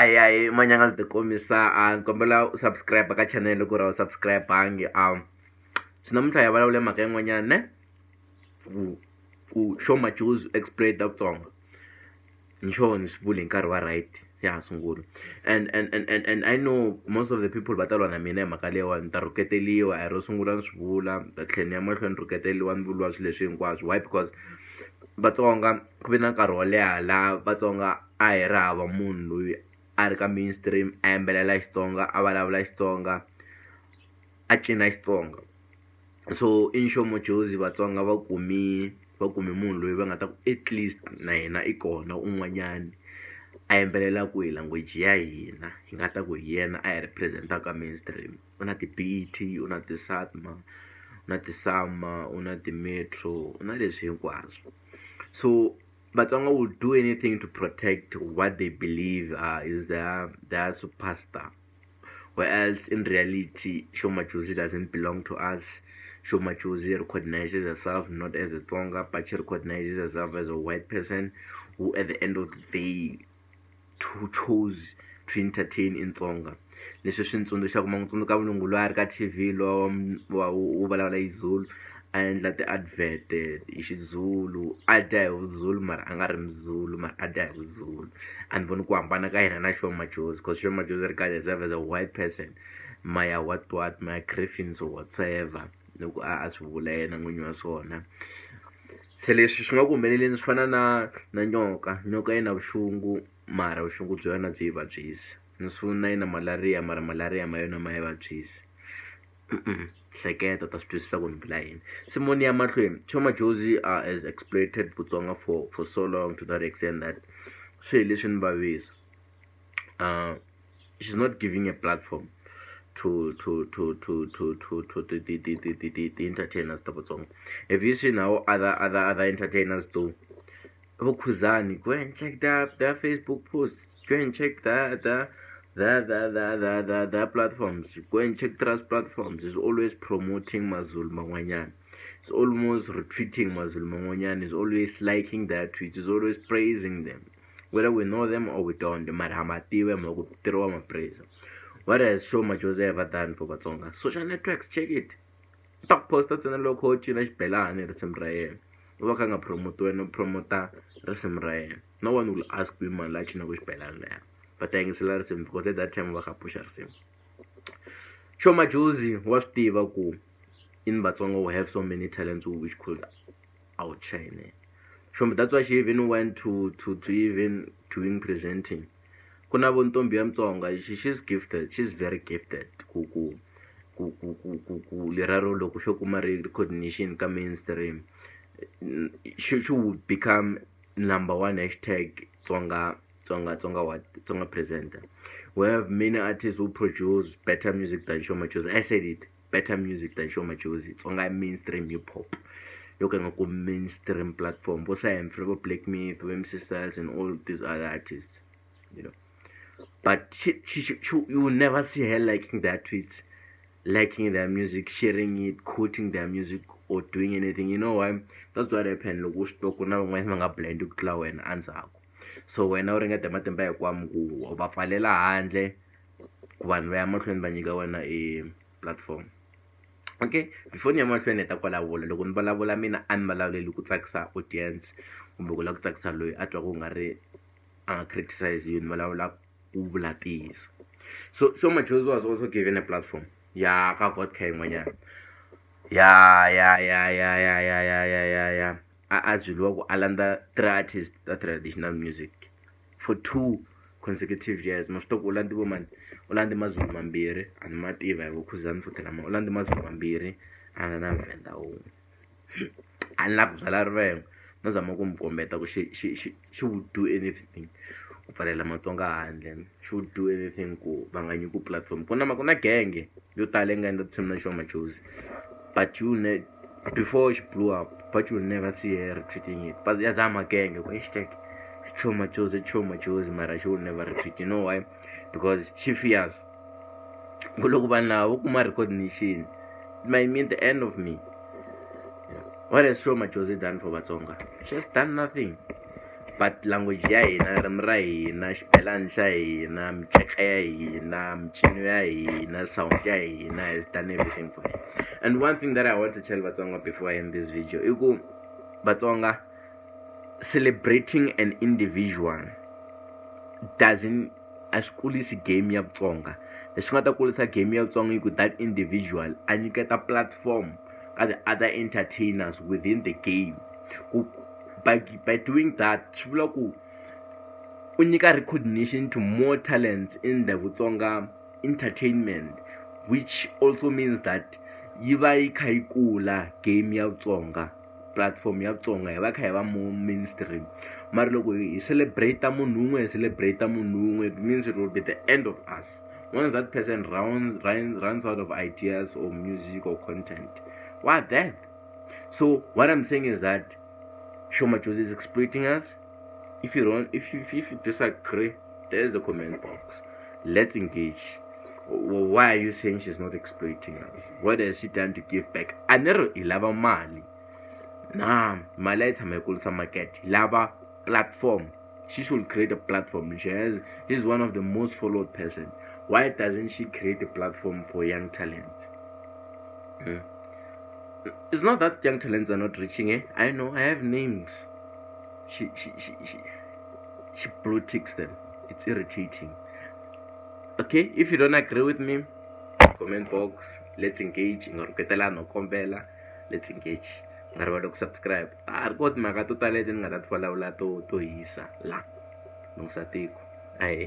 Ai manyanga ndzi tikomisa nikombela u subscribe ka channel ku ra u subscribe bangi swi namuntlha hi vulavule mhaka yin'wanyana ne ku show majuzi exploit ta Vutsonga ni sure ni swi vuli hi nkarhi wa right ya sungula and I know most of the people va ta lwa na mina hi mhaka leyiwani ni ta rhuketeliwa a hi ro sungula ni swi vula ni ta tlhela ni ya mahlweni ni rhuketeliwa ni vuliwa swilo leswi hinkwaswo why because Vatsonga ku ve na nkarhi wo leha laha Vatsonga a hi ri hava munhu loyi a ri ka mainstream a yimbelela Xitsonga a vulavula Xitsonga a cina Xitsonga. So in show majuzi Vatsonga va kumi munhu loyi va nga ta ku at least na yena i kona un'wanyani a yimbelela ku hi language ya hina hi nga ta ku hi yena a hi representa ka mainstream. U na ti-BET, u na ti-SATMA, u na ti-SAMA, u na ti-Metro, u na leswi hinkwaswo. So Vatsonga will do anything to protect what they believe is their superstar. Whereas in reality, Show Majuzi doesn't belong to us. Show Majuzi recognizes herself not as a Tsonga, but she recognizes herself as a white person who at the end of the day chose to entertain in Tsonga. Leswi swi ntsundzuxa ku mangutsundzuka vulungu loyi a ri ka TV lo wu vulavula Zulu a endla ti-advert hi Xizulu a dya hi Zulu mara a nga ri Mzulu mara a dya hi Zulu. A ni voni ku hambana ka yena na Show Majuzi because Show Majuzi regard herself as a white person maya what maya Griffins or whatsoever loko a swi vula yena n'winyi wa swona. Se leswi swi nga ku humeleleni swi fana na nyoka yi na vuxungu mara vuxungu bya yona byi yi vabyisi. Nsuna yi na malaria mara malaria ma yona ma yi vabyisi. Hleketa ta swi twisisa ku ni vula yini. Simoni ya mahlweni Show Majuzi has exploited Vutsonga for so long to that extent that swi leswi ni vavisa. She's not giving a platform to the entertainers ta Vutsonga. Have you seen how other entertainers do? Khuzani, go and check their Facebook posts. Go and check their platforms. Go and check trust platforms. It's always promoting Mazulu Mangwanyan. It's almost retweeting Mazulu Mangwanyan. It's always liking their tweets. It's always praising them. Whether we know them or we don't. What has Show Majuzi ever done for Vatsonga? Social networks, check it. Talk posters and a local china belani risem raye. Wakanga promoter risem raye. No one will ask women like china wish belani. But thanks a lot because at that time waka push sim. Show Majuzi was Steve in Vatsonga will have so many talents which could outshine. That's why she even went to even doing presenting. Kuna bontombi ya Mtsonga, she's gifted. She's very gifted. Ku liraro loko sho kuma recognition ka mainstream. She would become #1 hashtag Tsonga presenter. We have many artists who produce better music than Show Majuzi. I said it, better music than Show Majuzi. Tsonga mainstream hip hop. You can go mainstream platform. Both I am Flavor Black Myth, MC Styles, and all these other artists. You know. But she you will never see her liking their tweets, liking their music, sharing it, quoting their music, or doing anything. You know why? That's what happened. Look, now when I blend to cloud and answer. So when I ring at the matemba kwamgu, obafalela handle, one way I'm not going to a platform. Okay, before you are going to call a wall, look on Balabola mina and Malale look taxa audience, Bugula taxa loy at Wungare criticize you in Malala. So Show Majuzi was also given a platform. Yeah, what came when yeah. As you look, Alanda three artists that traditional music for 2 consecutive years. Mustok Ulandi woman, Ulandi Mazulu Mambiri, and Matt Eva Kuzan for Telama, Ulandi Mazulu Mambiri, and an Venda. And Lap Salarve, Nazamogum Combeta, she would do anything. Farela Matsonga and then should do anything ku banganyuku platform. Kuna gang you talenga and that's some Show Majuzi. But before she blew up, but you'll never see her retweeting it. But as I'm a gang, you hashtag Show Majuzi, Mara, she will never retweet. You know why? Because she fears. Recognition. It might mean the end of me. What has Show Majuzi done for Vatsonga? She has done nothing. but language ya hina, ririmi ra hina, xibelani xa hina, miceka ya hina, micino ya hina, sound ya hina has done everything for me. And one thing that I want to tell Vatsonga before I end this video, iku Vatsonga, celebrating an individual doesn't askulisi game ya Vutsonga. Leswi nga ta kulisa game ya Vutsonga iku that individual a nyiketa platform ka the other entertainers within the game. By doing that, swi vula ku u nyika recognition to more talents in the Vutsonga entertainment, which also means that yi va yi kha yi kula game ya Vutsonga, platform ya Vutsonga yi va kha yi va more mainstream. Mara loko hi celebrate munhu un'we, it means it will be the end of us. Once that person runs out of ideas or music or content, we're dead. So what I'm saying is that Sho Madjozi is exploiting us. If you disagree, there's the comment box. Let's engage. Why are you saying she's not exploiting us? What has she done to give back? Anero ilava mali. Nah, mali it's a market. Lava platform. She should create a platform. She's one of the most followed person. Why doesn't she create a platform for young talents? It's not that young talents are not reaching it. I know, I have names. She blue ticks them. It's irritating. Okay, if you don't agree with me, comment box. Let's engage. Let's engage. Subscribe. Got my to hisa la. Nung sa tiko. Ay.